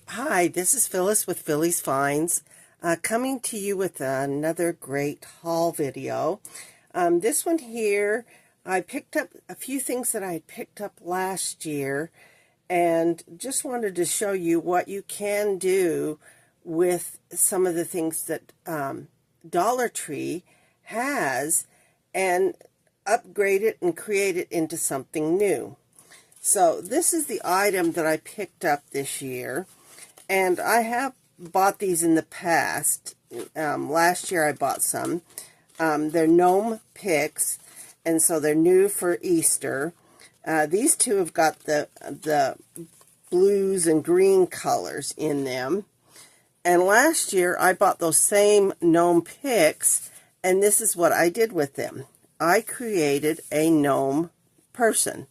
Hi, this is Phyllis with Philly's Finds, coming to you with another great haul video. This one here, I picked up a few things that I had picked up last year and just wanted to show you what you can do with some of the things that Dollar Tree has and upgrade it and create it into something new. So this is the item that I picked up this year. And I have bought these in the past. Last year I bought some. They're gnome picks, and so they're new for Easter. These two have got the blues and green colors in them. And last year I bought those same gnome picks, and this is what I did with them. I created a gnome person.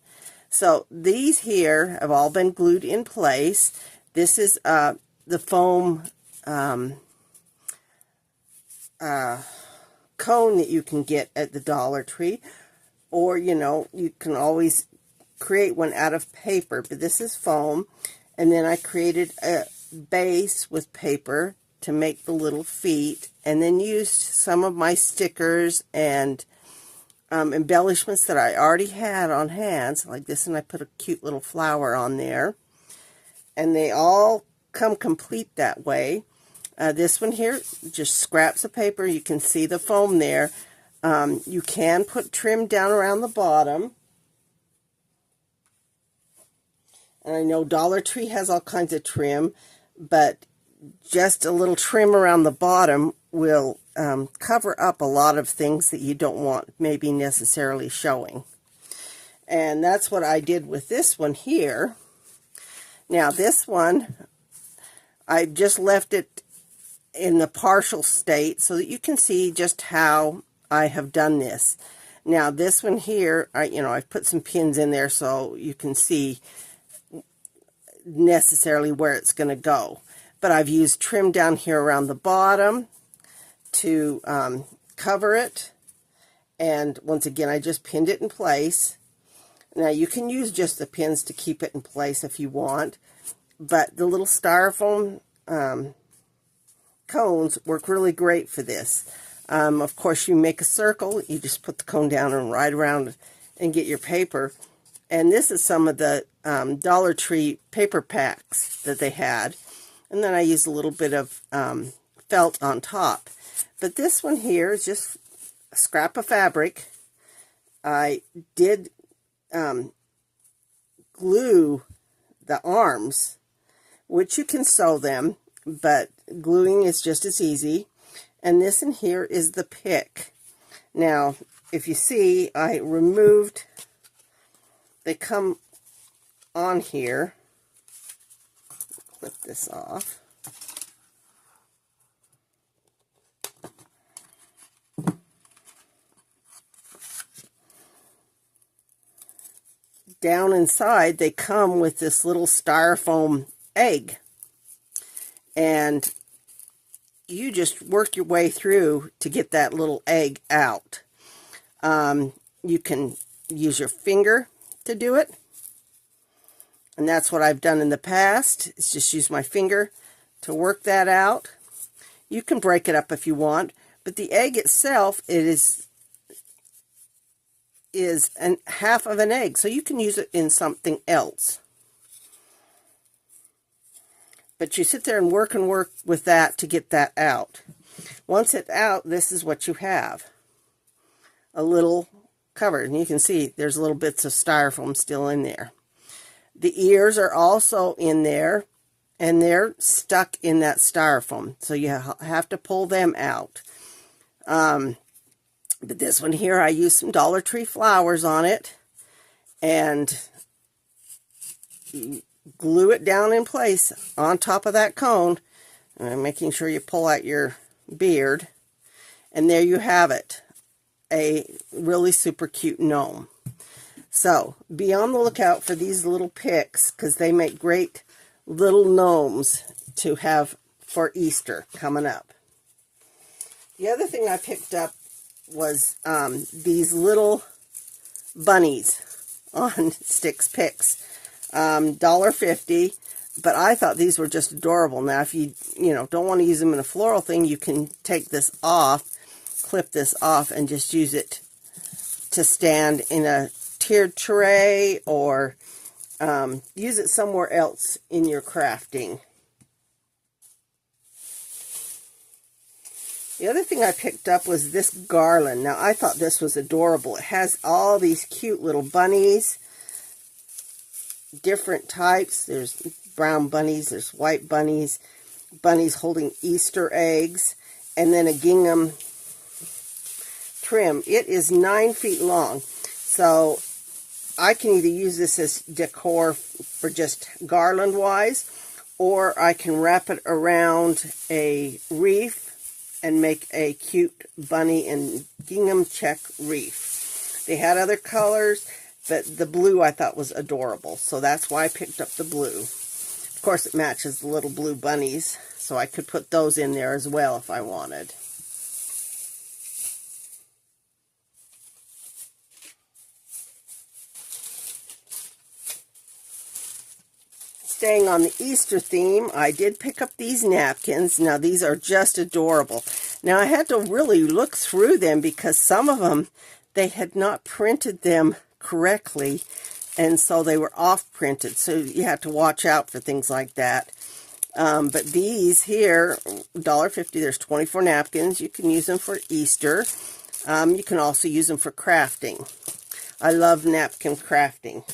So these here have all been glued in place. This is the foam cone that you can get at the Dollar Tree. Or, you can always create one out of paper. But this is foam. And then I created a base with paper to make the little feet. And then used some of my stickers and embellishments that I already had on hands. Like this, and I put a cute little flower on there. And they all come complete that way. This one here, just scraps of paper. You can see the foam there. You can put trim down around the bottom. And I know Dollar Tree has all kinds of trim, but just a little trim around the bottom will cover up a lot of things that you don't want maybe necessarily showing. And that's what I did with this one here. Now this one, I just left it in the partial state so that you can see just how I have done this. Now this one here, I've put some pins in there so you can see necessarily where it's going to go. But I've used trim down here around the bottom to cover it. And once again, I just pinned it in place. Now, you can use just the pins to keep it in place if you want, but the little styrofoam cones work really great for this. Of course, you make a circle, you just put the cone down and ride around and get your paper. And this is some of the Dollar Tree paper packs that they had. And then I used a little bit of felt on top. But this one here is just a scrap of fabric. I did glue the arms, which you can sew them, but gluing is just as easy. And this in here is the pick. Now, if you see, I removed, they come on here. Clip this off. Down inside, they come with this little styrofoam egg. And you just work your way through to get that little egg out. You can use your finger to do it. And that's what I've done in the past. It's just use my finger to work that out. You can break it up if you want. But the egg itself, it is half of an egg, so you can use it in something else. But you sit there and work with that to get that out. Once it's out, this is what you have. A little cover, and you can see there's little bits of styrofoam still in there. The ears are also in there, and they're stuck in that styrofoam, so you have to pull them out. But this one here, I used some Dollar Tree flowers on it and glue it down in place on top of that cone, making sure you pull out your beard. And there you have it, a really super cute gnome. So be on the lookout for these little picks because they make great little gnomes to have for Easter coming up. The other thing I picked up was these little bunnies on Sticks Picks. $1.50. But I thought these were just adorable. Now, if you don't want to use them in a floral thing, you can take this off, clip this off, and just use it to stand in a tiered tray, or use it somewhere else in your crafting. The other thing I picked up was this garland. Now, I thought this was adorable. It has all these cute little bunnies, different types. There's brown bunnies, there's white bunnies, bunnies holding Easter eggs, and then a gingham trim. It is 9 feet long, so I can either use this as decor for just garland wise, or I can wrap it around a wreath and make a cute bunny and gingham check wreath. They had other colors, but the blue I thought was adorable, so that's why I picked up the blue. Of course, it matches the little blue bunnies, so I could put those in there as well if I wanted. Staying on the Easter theme, I did pick up these napkins. Now, these are just adorable. Now, I had to really look through them because some of them, they had not printed them correctly, and so they were off-printed, so you have to watch out for things like that. But these here, $1.50, there's 24 napkins. You can use them for Easter. You can also use them for crafting. I love napkin crafting.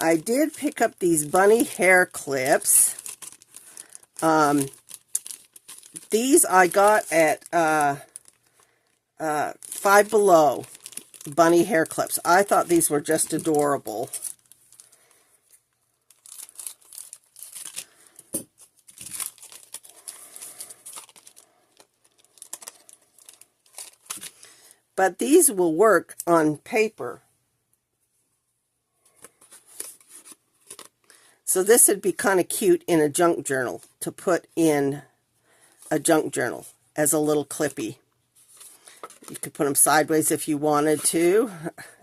I did pick up these bunny hair clips. These I got at Five Below, bunny hair clips. I thought these were just adorable. But these will work on paper. So this would be kind of cute in a junk journal, to put in a junk journal as a little clippy. You could put them sideways if you wanted to,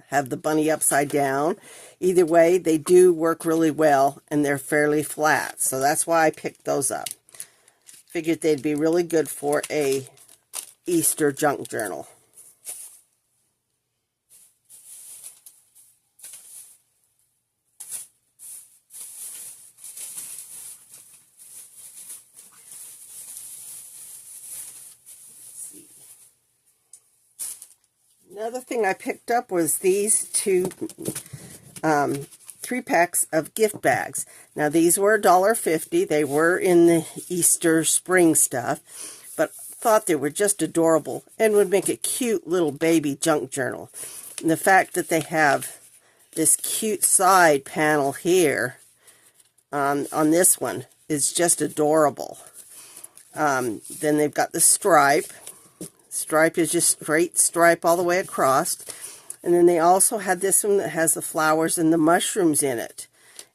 have the bunny upside down. Either way, they do work really well, and they're fairly flat. So that's why I picked those up. Figured they'd be really good for a Easter junk journal. Another thing I picked up was these two 3 packs of gift bags. Now, these were $1.50. They were in the Easter spring stuff, but thought they were just adorable and would make a cute little baby junk journal. And the fact that they have this cute side panel here on this one is just adorable. Then they've got the stripe. Stripe is just straight stripe all the way across. And then they also had this one that has the flowers and the mushrooms in it.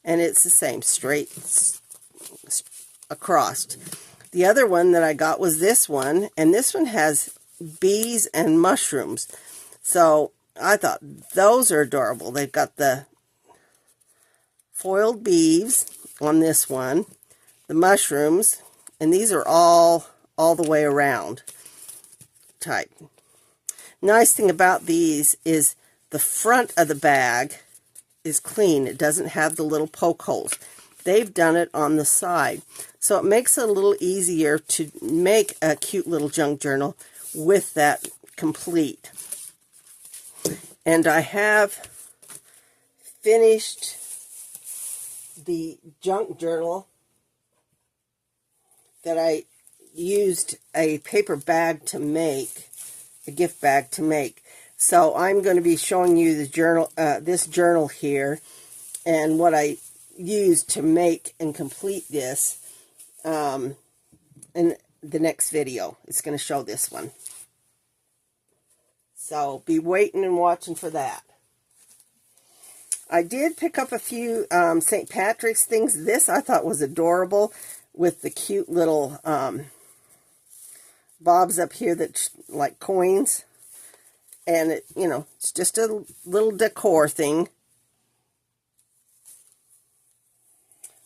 And it's the same, straight across. The other one that I got was this one. And this one has bees and mushrooms. So I thought those are adorable. They've got the foiled bees on this one. The mushrooms. And these are all the way around type. Nice thing about these is the front of the bag is clean. It doesn't have the little poke holes. They've done it on the side. So it makes it a little easier to make a cute little junk journal with that complete. And I have finished the junk journal that I used a paper bag to make, a gift bag to make. So I'm going to be showing you the journal, this journal here, and what I used to make and complete this in the next video. It's going to show this one. So be waiting and watching for that. I did pick up a few St. Patrick's things. This I thought was adorable, with the cute little bobs up here that like coins. And it, you know, it's just a little decor thing.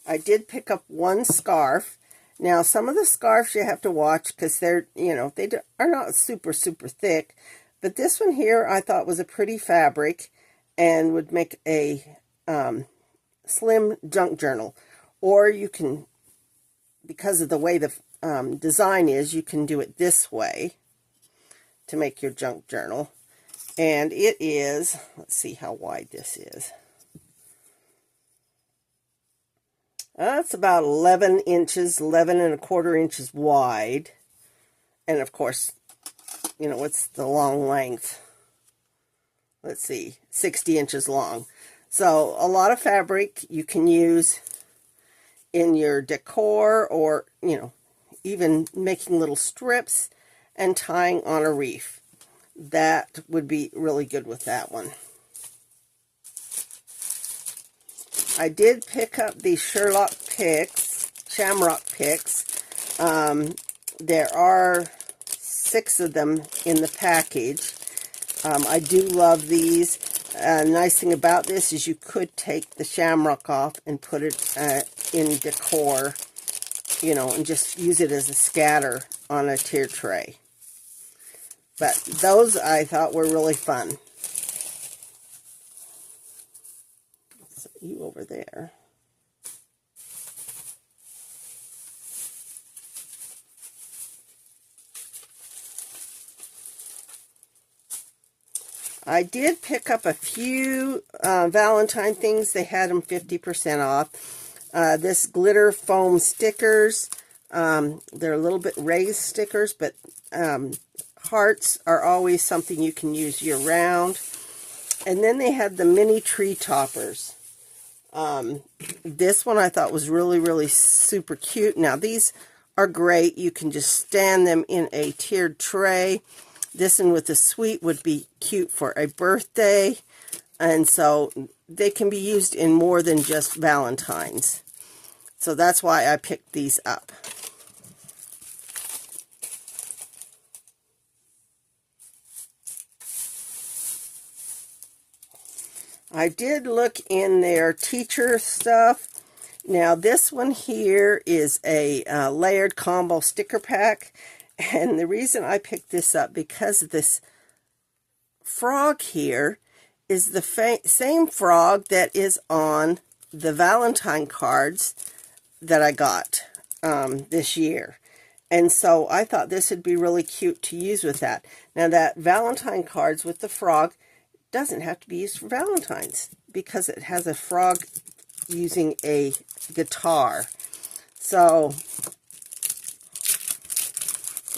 I did pick up one scarf. Now, some of the scarves you have to watch because they're, you know, are not super, super thick. But this one here I thought was a pretty fabric and would make a slim junk journal. Or you can, because of the way the design is, you can do it this way to make your junk journal. And it is, let's see how wide this is. It's about 11 inches, 11 1/4 inches wide. And of course, you know, what's the long length? Let's see, 60 inches long. So a lot of fabric you can use in your decor, or, you know, even making little strips and tying on a wreath. That would be really good with that one. I did pick up the Shamrock picks. There are 6 of them in the package. I do love these. Nice thing about this is you could take the shamrock off and put it in decor, you know, and just use it as a scatter on a tier tray. But those I thought were really fun. Set you over there. I did pick up a few Valentine things. They had them 50% off. This glitter foam stickers. They're a little bit raised stickers, but hearts are always something you can use year-round. And then they had the mini tree toppers. This one I thought was really, really super cute. Now, these are great. You can just stand them in a tiered tray. This one with the sweet would be cute for a birthday. And so they can be used in more than just Valentine's. So that's why I picked these up. I did look in their teacher stuff. Now this one here is a layered combo sticker pack. And the reason I picked this up, because this frog here is the same frog that is on the Valentine cards that I got this year. And so I thought this would be really cute to use with that. Now that Valentine cards with the frog doesn't have to be used for Valentine's, because it has a frog using a guitar. So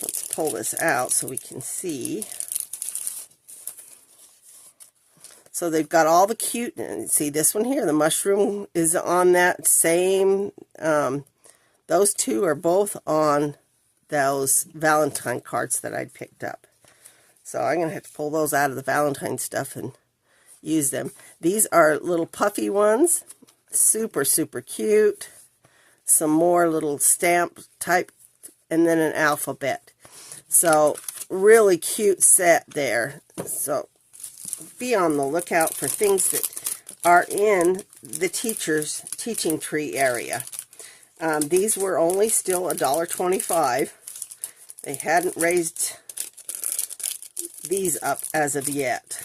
let's pull this out so we can see. So they've got all the cute, and see this one here, the mushroom is on that same, those two are both on those Valentine cards that I'd picked up. So I'm going to have to pull those out of the Valentine stuff and use them. These are little puffy ones, super, super cute. Some more little stamp type, and then an alphabet. So really cute set there. So be on the lookout for things that are in the teacher's teaching tree area. These were only still $1.25. They hadn't raised these up as of yet.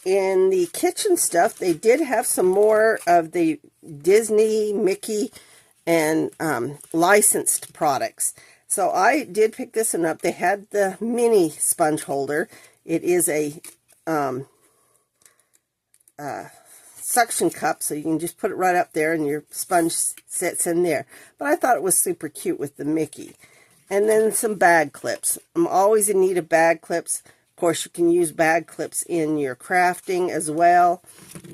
In the kitchen stuff, they did have some more of the Disney, Mickey, and licensed products. So I did pick this one up. They had the mini sponge holder. It is a suction cup, so you can just put it right up there and your sponge sits in there. But I thought it was super cute with the Mickey. And then some bag clips. I'm always in need of bag clips. Of course, you can use bag clips in your crafting as well,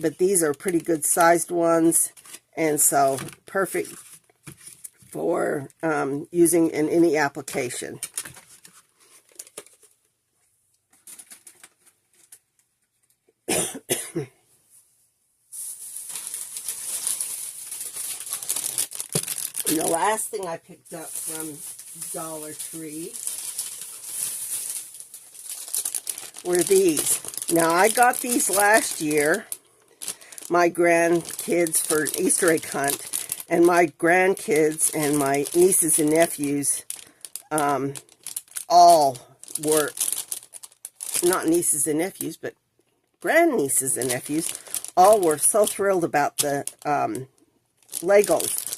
but these are pretty good sized ones, and so perfect for using in any application. And the last thing I picked up from Dollar Tree were these. Now, I got these last year, my grandkids, for Easter egg hunt, and my grandkids and my nieces and nephews all were, not nieces and nephews, but grandnieces and nephews, all were so thrilled about the Legos.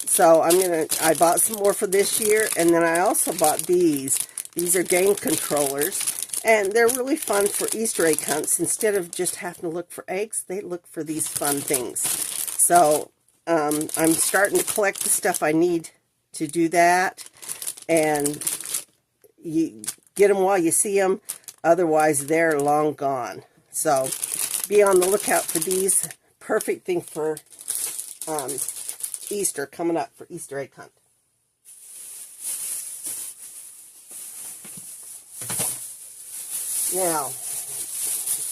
So I bought some more for this year, and then I also bought these. These are game controllers, and they're really fun for Easter egg hunts. Instead of just having to look for eggs, they look for these fun things. So I'm starting to collect the stuff I need to do that, and you get them while you see them. Otherwise, they're long gone. So be on the lookout for these. Perfect thing for Easter, coming up for Easter egg hunt. Now,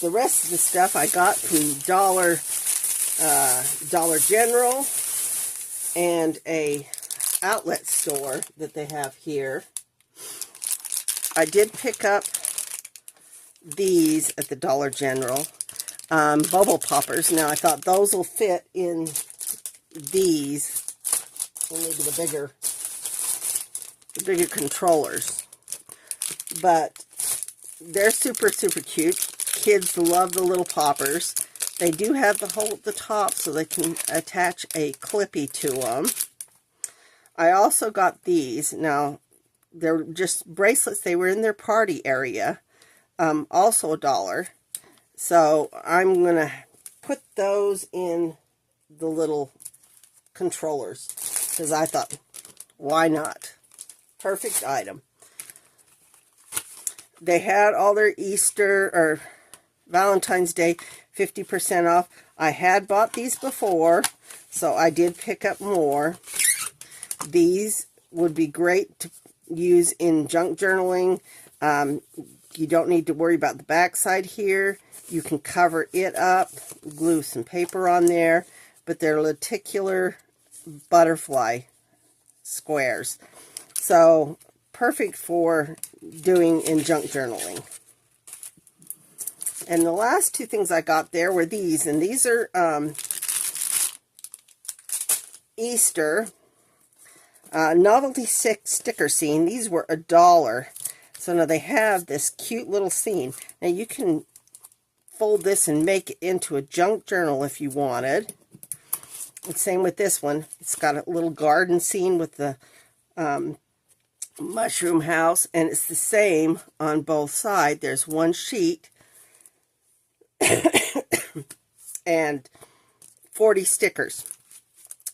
the rest of the stuff I got from Dollar General and a outlet store that they have here. I did pick up these at the Dollar General, bubble poppers. Now, I thought those will fit in these, or maybe the bigger controllers. But they're super, super cute. Kids love the little poppers. They do have the hole at the top so they can attach a clippy to them. I also got these. Now, they're just bracelets. They were in their party area. Also $1. So I'm going to put those in the little controllers, because I thought, why not? Perfect item. They had all their Easter or Valentine's Day 50% off. I had bought these before, so I did pick up more. These would be great to use in junk journaling. You don't need to worry about the back side here. You can cover it up, glue some paper on there, but they're lenticular butterfly squares. So perfect for doing in junk journaling. And the last two things I got there were these, and these are Easter novelty sticker scene. These were $1. So now they have this cute little scene. Now you can fold this and make it into a junk journal if you wanted. And same with this one. It's got a little garden scene with the mushroom house, and it's the same on both sides. There's one sheet and 40 stickers.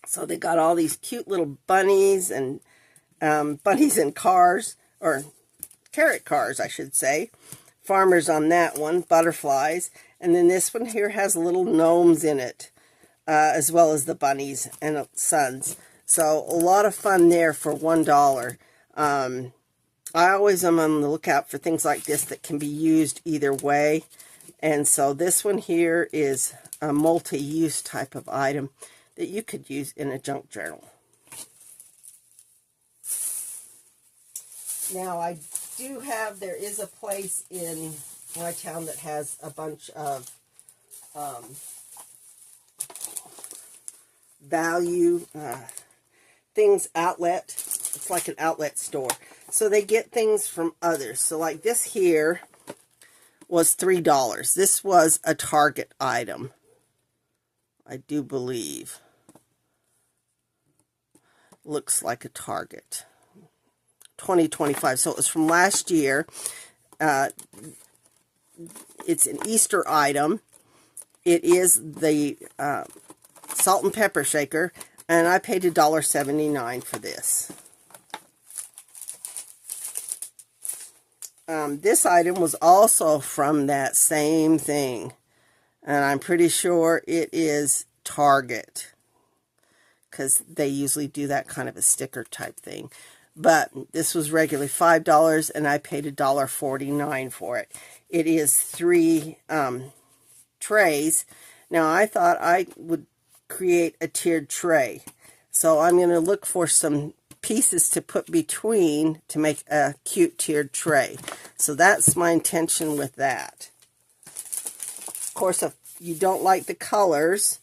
So they got all these cute little bunnies and bunnies in cars, or carrot cars, I should say. Farmers on that one, butterflies. And then this one here has little gnomes in it, as well as the bunnies and suns. So a lot of fun there for $1. I always am on the lookout for things like this that can be used either way. And so this one here is a multi-use type of item that you could use in a junk journal. Now, I do have, there is a place in my town that has a bunch of value things outlet. It's like an outlet store. So they get things from others. So like this here was $3. This was a Target item, I do believe. Looks like a Target. 2025. So it was from last year. It's an Easter item. It is the salt and pepper shaker, and I paid $1.79 for this. This item was also from that same thing, and I'm pretty sure it is Target, because they usually do that kind of a sticker type thing. But this was regularly $5, and I paid $1.49 for it. It is 3 trays. Now, I thought I would create a tiered tray. So I'm going to look for some pieces to put between to make a cute tiered tray. So that's my intention with that. Of course, if you don't like the colors,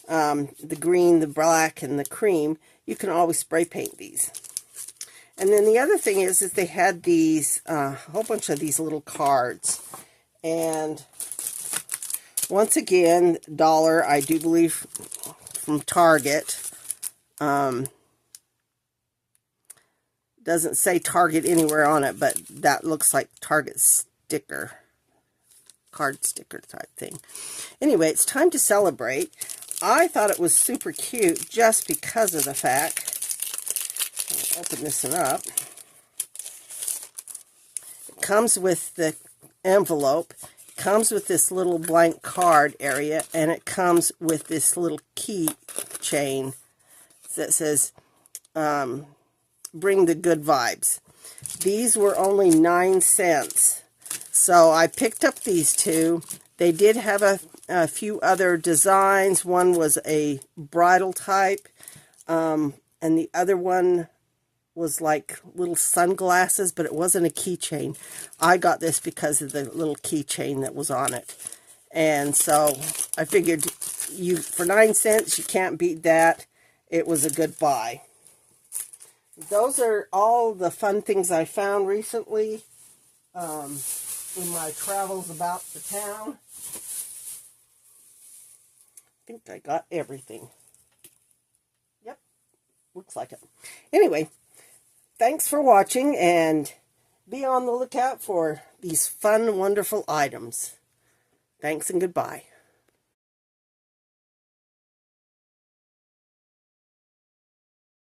the green, the black, and the cream, you can always spray paint these. And then the other thing is they had these, a whole bunch of these little cards. And once again, dollar, I do believe, from Target. Doesn't say Target anywhere on it, but that looks like Target sticker. Card sticker type thing. Anyway, it's time to celebrate. I thought it was super cute just because of the fact. I'll open this one up. It comes with the envelope. It comes with this little blank card area, and it comes with this little key chain that says, bring the good vibes. These were only 9 cents. So I picked up these two. They did have a few other designs. One was a bridal type, and the other one was like little sunglasses, but it wasn't a keychain. I got this because of the little keychain that was on it. And so I figured for 9 cents, you can't beat that. It was a good buy. Those are all the fun things I found recently in my travels about the town. I think I got everything. Yep, looks like it. Anyway, thanks for watching, and be on the lookout for these fun, wonderful items. Thanks and goodbye.